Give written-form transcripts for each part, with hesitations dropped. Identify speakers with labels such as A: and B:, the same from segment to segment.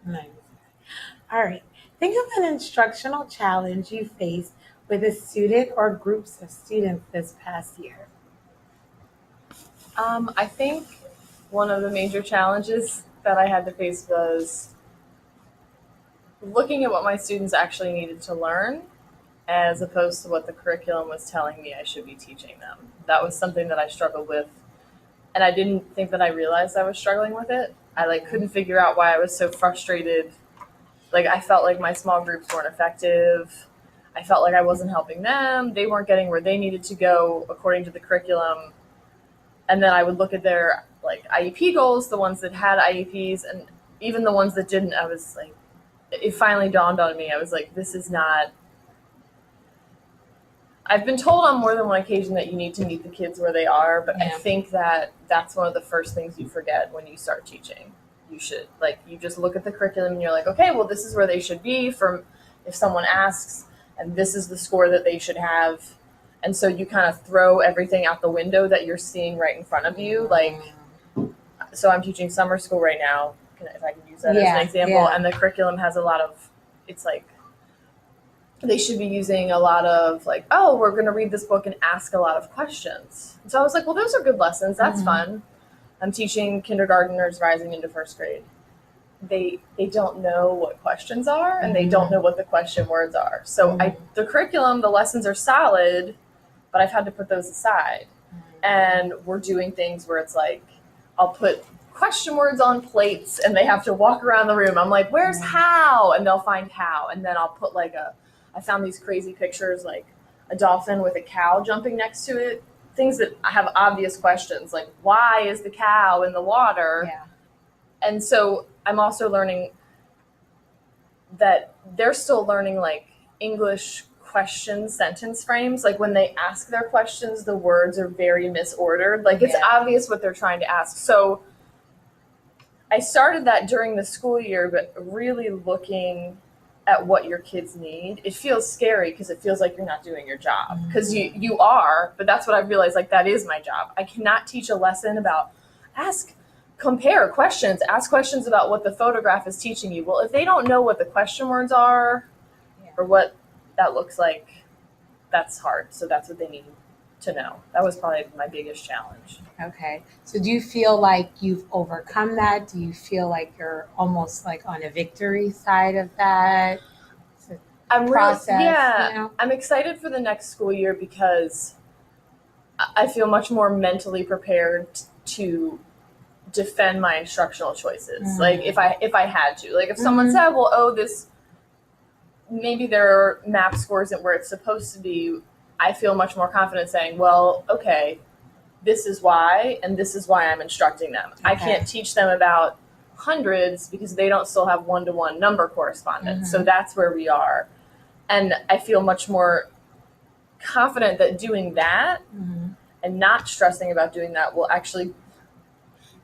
A: Nice. All right. Think of an instructional challenge you faced with a student or groups of students this past year.
B: I think one of the major challenges that I had to face was looking at what my students actually needed to learn as opposed to what the curriculum was telling me I should be teaching them. That was something that I struggled with, and I didn't think that I realized I was struggling with it. I couldn't figure out why I was so frustrated. I felt like my small groups weren't effective. I felt like I wasn't helping them. They weren't getting where they needed to go according to the curriculum. And then I would look at their IEP goals, the ones that had IEPs, and even the ones that didn't. I was like, it finally dawned on me. I was like, this is not. I've been told on more than one occasion that you need to meet the kids where they are, but I
A: Yeah.
B: think that that's one of the first things you forget when you start teaching. You should you just look at the curriculum and you're like, okay, well, this is where they should be from if someone asks, and this is the score that they should have. And so you kind of throw everything out the window that you're seeing right in front of you. So I'm teaching summer school right now, if I can use that as
A: Yeah,
B: an example,
A: yeah.
B: and the curriculum has a lot of, it's they should be using a lot of oh, we're going to read this book and ask a lot of questions. And so I was like, well, those are good lessons. That's fun. I'm teaching kindergarteners rising into first grade. They don't know what questions are, and they don't know what the question words are. So the curriculum, the lessons are solid, but I've had to put those aside. And we're doing things where it's I'll put question words on plates and they have to walk around the room. I'm like, where's how? And they'll find how. And then I'll put I found these crazy pictures, like a dolphin with a cow jumping next to it. Things that I have obvious questions, like why is the cow in the water?
A: Yeah.
B: And so I'm also learning that they're still learning English question sentence frames. When they ask their questions, the words are very misordered. It's obvious what they're trying to ask. So I started that during the school year, but really looking at what your kids need, it feels scary because it feels like you're not doing your job, because you are, but that's what I realized, that is my job. I cannot teach a lesson about compare questions, ask questions about what the photograph is teaching you. Well, if they don't know what the question words are or what that looks like, that's hard. So that's what they need to know. That was probably my biggest challenge.
A: Okay. So do you feel like you've overcome that? Do you feel like you're almost like on a victory side of that? It's a process.
B: I'm excited for the next school year because I feel much more mentally prepared to defend my instructional choices. If I had to, if someone said, well, oh, this, maybe their map score isn't where it's supposed to be, I feel much more confident saying, well, okay, this is why, and this is why I'm instructing them. Okay. I can't teach them about hundreds because they don't still have one-to-one number correspondence. So that's where we are. And I feel much more confident that doing that and not stressing about doing that will actually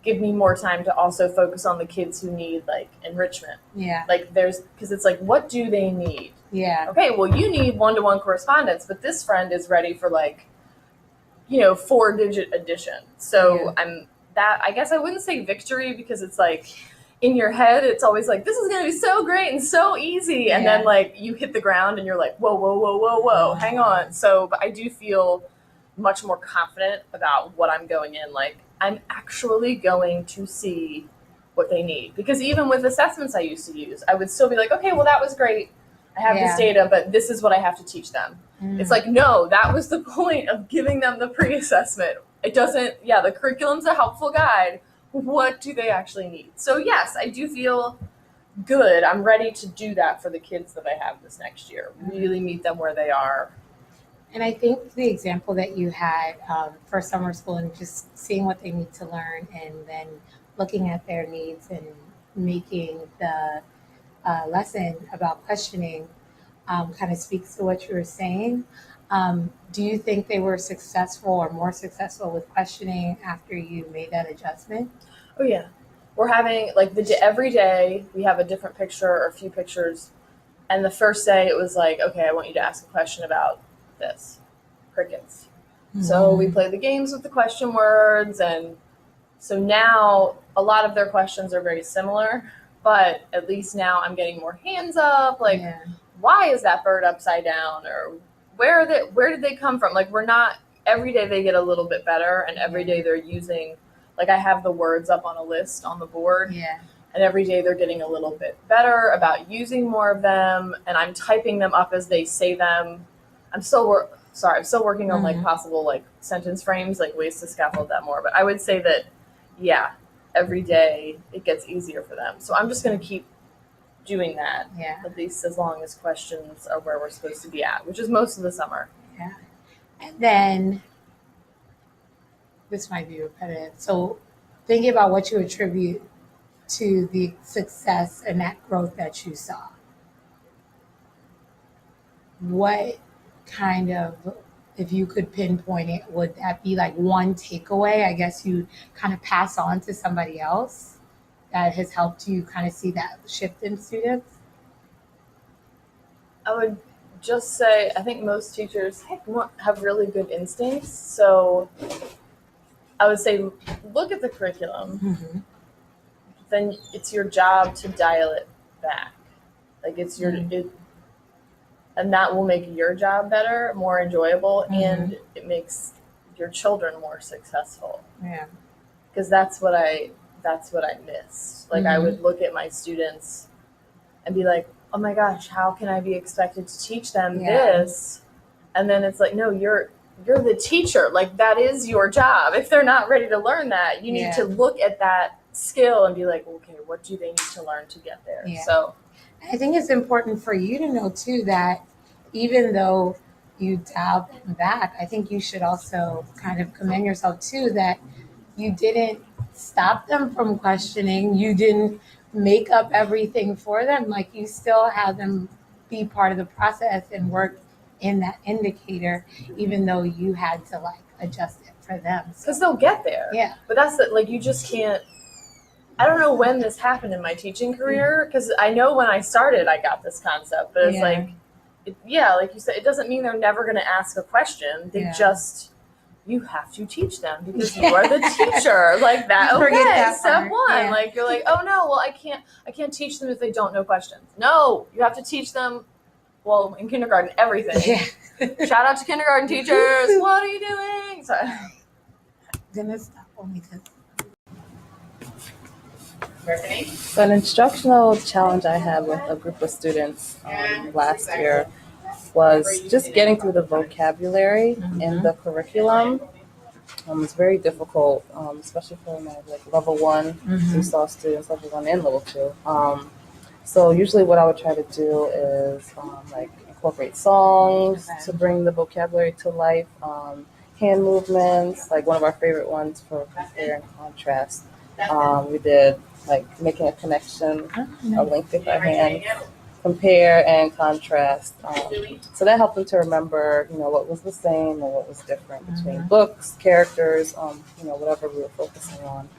B: give me more time to also focus on the kids who need enrichment.
A: Yeah.
B: Because it's what do they need?
A: Yeah.
B: Okay, well, you need one-to-one correspondence, but this friend is ready for 4-digit addition. So I guess I wouldn't say victory, because it's in your head, it's always this is going to be so great and so easy. And then you hit the ground and you're like, whoa, whoa, whoa, whoa, whoa, hang on. So, but I do feel much more confident about what I'm going in. I'm actually going to see what they need. Because even with assessments I used to use, I would still be like, okay, well, that was great. I have this data, but this is what I have to teach them. It's no, that was the point of giving them the pre-assessment. It doesn't, the curriculum's a helpful guide. What do they actually need? So yes, I do feel good. I'm ready to do that for the kids that I have this next year. Really meet them where they are.
A: And I think the example that you had for summer school and just seeing what they need to learn and then looking at their needs and making the lesson about questioning kind of speaks to what you were saying. Do you think they were successful or more successful with questioning after you made that adjustment?
B: Oh yeah, we're having every day we have a different picture or a few pictures, and the first day it was okay, I want you to ask a question about this, crickets. So we play the games with the question words, and so now a lot of their questions are very similar. but at least now I'm getting more hands up. Like,
A: Yeah.
B: why is that bird upside down? Or where did they come from? Like, we're not, every day they get a little bit better, and every day they're using, like, I have the words up on a list on the board.
A: Yeah.
B: And every day they're getting a little bit better about using more of them, and I'm typing them up as they say them. I'm still working on like possible like sentence frames, like ways to scaffold that more. But I would say that, yeah, every day it gets easier for them. So I'm just going to keep doing that, at least as long as questions are where we're supposed to be at, which is most of the summer.
A: Yeah. And then, this might be repetitive. So thinking about what you attribute to the success and that growth that you saw, what kind of, if you could pinpoint it, would that be like one takeaway, I guess you kind of pass on to somebody else that has helped you kind of see that shift in students?
B: I would just say I think most teachers have really good instincts. So I would say look at the curriculum. Then it's your job to dial it back. Like it's your and that will make your job better, more enjoyable, and it makes your children more successful.
A: Yeah.
B: Because that's what I missed. Like I would look at my students and be like, oh my gosh, how can I be expected to teach them this? And then it's like, no, you're the teacher. Like that is your job. If they're not ready to learn that, you need to look at that skill and be like, okay, what do they need to learn to get there?
A: Yeah.
B: So
A: I think it's important for you to know too that even though you dialed them back, I think you should also kind of commend yourself too that you didn't stop them from questioning. You didn't make up everything for them. Like you still have them be part of the process and work in that indicator, even though you had to like adjust it for them.
B: Because they'll get there.
A: Yeah.
B: But that's it. Like you just can't. I don't know when this happened in my teaching career, because I know when I started, I got this concept, but it's like, like you said, it doesn't mean they're never going to ask a question. They just, you have to teach them because you are the teacher. Like that. Okay, that step one. Yeah. Like you're like, oh no, well I can't teach them if they don't know questions. No, you have to teach them. Well, in kindergarten, everything. Yeah. Shout out to kindergarten teachers. What are you doing? Sorry.
A: I'm gonna stop only because.
C: So an instructional challenge I had with a group of students last year was just getting through the vocabulary in the curriculum. It's very difficult, especially for my level 1. We saw students level 1 and level 2. So usually what I would try to do is incorporate songs to bring the vocabulary to life, hand movements, like one of our favorite ones for compare and contrast. We did making a connection, a link with our hand, compare and contrast. So that helped them to remember, what was the same and what was different between books, characters, whatever we were focusing on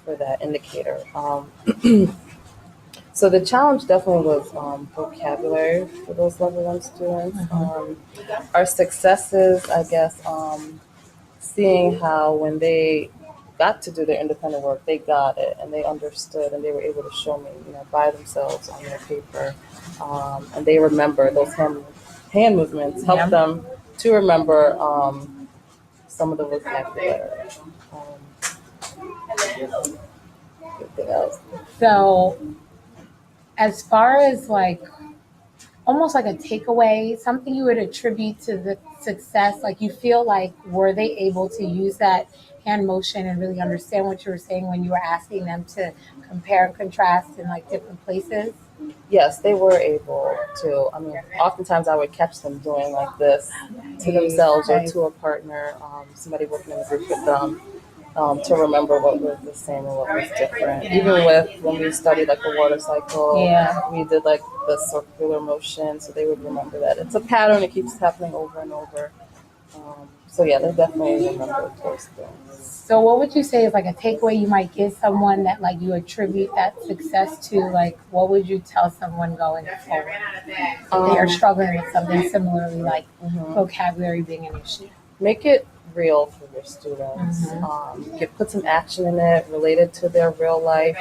C: for that indicator. So the challenge definitely was vocabulary for those level 1 students. Our successes, I guess, seeing how when they got to do their independent work, they got it and they understood and they were able to show me, by themselves on their paper. And they remember those hand movements, helped them to remember some of the vocabulary. Anything else?
A: So, as far as almost like a takeaway, something you would attribute to the success, like you feel like were they able to use that hand motion and really understand what you were saying when you were asking them to compare and contrast in different places?
C: Yes, they were able to. I mean, oftentimes I would catch them doing this to themselves or to a partner, somebody working in a group with them, to remember what was the same and what was different. Even with when we studied the water cycle, we did the circular motion, so they would remember that. It's a pattern, it keeps happening over and over. So yeah, they definitely remember those things.
A: So what would you say is a takeaway you might give someone that you attribute that success to? What would you tell someone going forward if they are struggling with something similarly vocabulary being an issue?
C: Make it real for your students. Put some action in it related to their real life,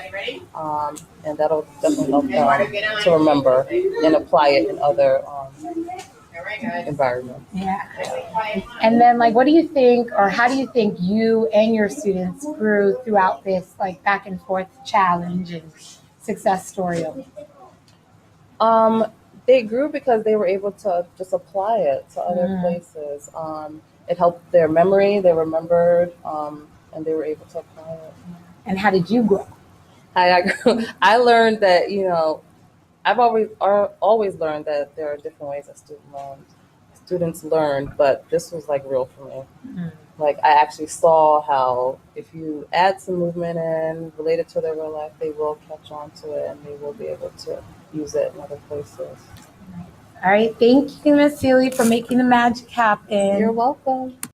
C: and that'll definitely help them to remember and apply it in other environments.
A: Yeah. And then, like, what do you think, or how do you think you and your students grew throughout this, like, back and forth challenge and success story?
C: They grew because they were able to just apply it to other places. It helped their memory, they remembered, and they were able to apply it.
A: And how did you grow?
C: I learned that, I've always learned that there are different ways that students learn, but this was like real for me. Like, I actually saw how if you add some movement in related to their real life, they will catch on to it and they will be able to use it in other places.
A: All right. Thank you, Miss Seeley, for making the magic happen.
C: You're welcome.